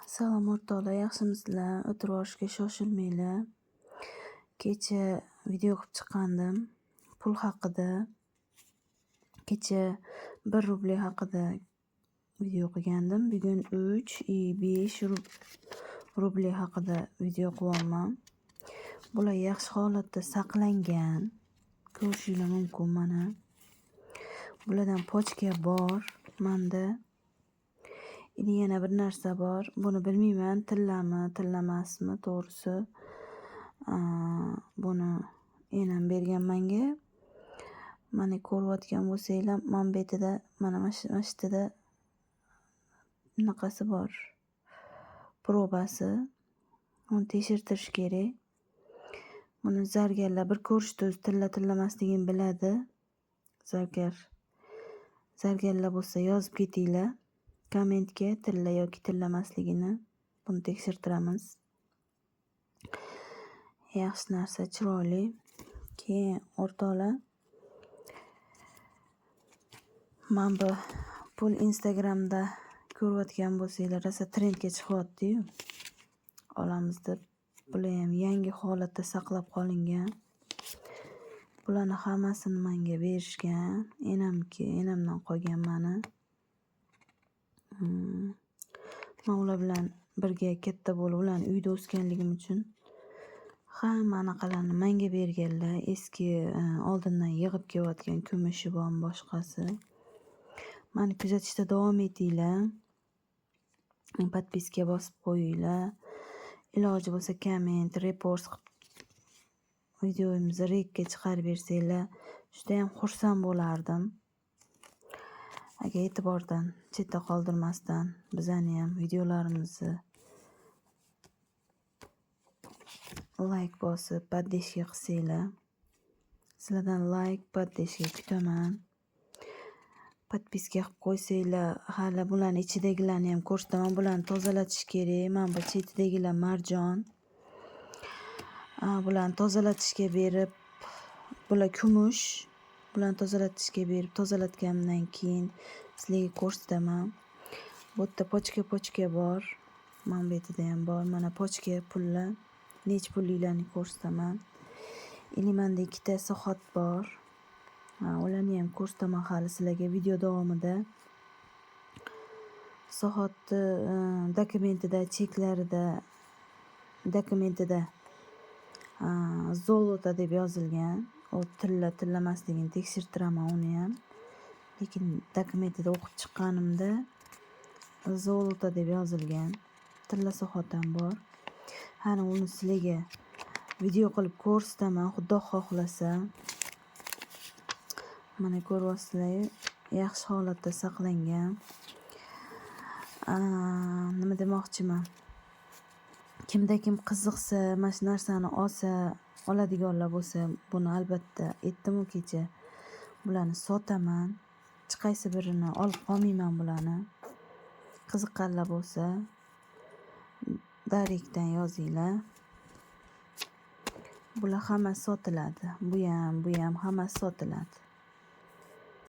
Salom o'rtoqlar, yaxshimisizlar? O'tirib olishga shoshilmanglar. Kecha video qilib chiqqandim. Pul haqida. Kecha 1 rubl haqida video qilgandim. Bugun 5 rubl haqida video qilyapman. Bular yaxshi holatda saqlangan. Ko'rishingiz mumkin mana. Bulardan pochka bor menda. Yana bir narsa bor. Buni bilmayman, tillami, tillamasmi, to'g'risi. Buni enam bergan menga. Mana ko'rayotgan bo'lsanglar, mana bu yerda, mana mashtada bunaqasi bor. Probasi. Uni tekshirtirish kerak. Buni zargarlar bir ko'rishda o'zi tillamasligini biladi. Zargarlar bo'lsa yozib ketinglar. Kommentga tilla yoki tillamasligini. Buni tekshirtiramiz. Yaxshi narsa, chiroyli. Keyin o'rtoqlar, men bu pul Instagramda ko'rayotgan bo'lsanglar, rosa trendga chiqyapti-yu. Olamiz deb. Bular ham yangi holatda saqlab qolingan. Bularni hammasini menga berishgan. Enamdan qolgan mani. Men ular bilan birga katta bo'lib, ularni uyda o'sganligim uchun hamma anaqalarni menga berganlar. Eski oldindan yig'ib kelayotgan kumushi bor, boshqasi. Meni kuzatishda davom etinglar. Podpiska bosib qo'yinglar. Iloji bo'lsa komment, repost qilib videomizni rekka chiqarib bersanglar, juda ham xursand bo'lardim. Agar e'tibordan chetda qoldirmasdan bizani ham videolarimizni like bosib, poddeşka qilsanglar. Sizlardan like, poddeşka kutaman. Podpiska qilib qo'ysanglar, hali bularning ichidagilarni ham ko'rsataman. Bularni tozalatish kerak. Mana bu chetidagilar marjon. Bularni tozalatishga berib, bular kumush. Bularni tozalatishga berib, tozalatganimdan keyin sizlarga ko'rsataman. Bu yerda pochka bor. Mana bu yerda ham bor. Mana pochka pullar. Nech pulliklarni ko'rsataman. Menda 2 ta soat bor. Ularni ham ko'rsataman hali sizlarga video davomida. Soatni dokumentida, cheklarida, dokumentida zolota deb yozilgan. O tillamasligini tekshirtiraman uni ham. Lekin dokumentida o'qib chiqqanimda zolota deb yozilgan. Tilla soat ham bor. Ana uni sizlarga video qilib ko'rsataman, xudo xohlasa. Mana ko'ryapsizlar, yaxshi holatda saqlangan. Nima demoqchiman? Kim qiziqsa, mana shu narsani oladiganlar bo'lsa, buni albatta aytdim-ku kecha. Bularni sotaman. Hech qaysi birini olib qolmayman bularni. Qiziqqanlar bo'lsa, direktdan yozinglar. Bular hammasi sotiladi. Bu ham hammasi sotiladi.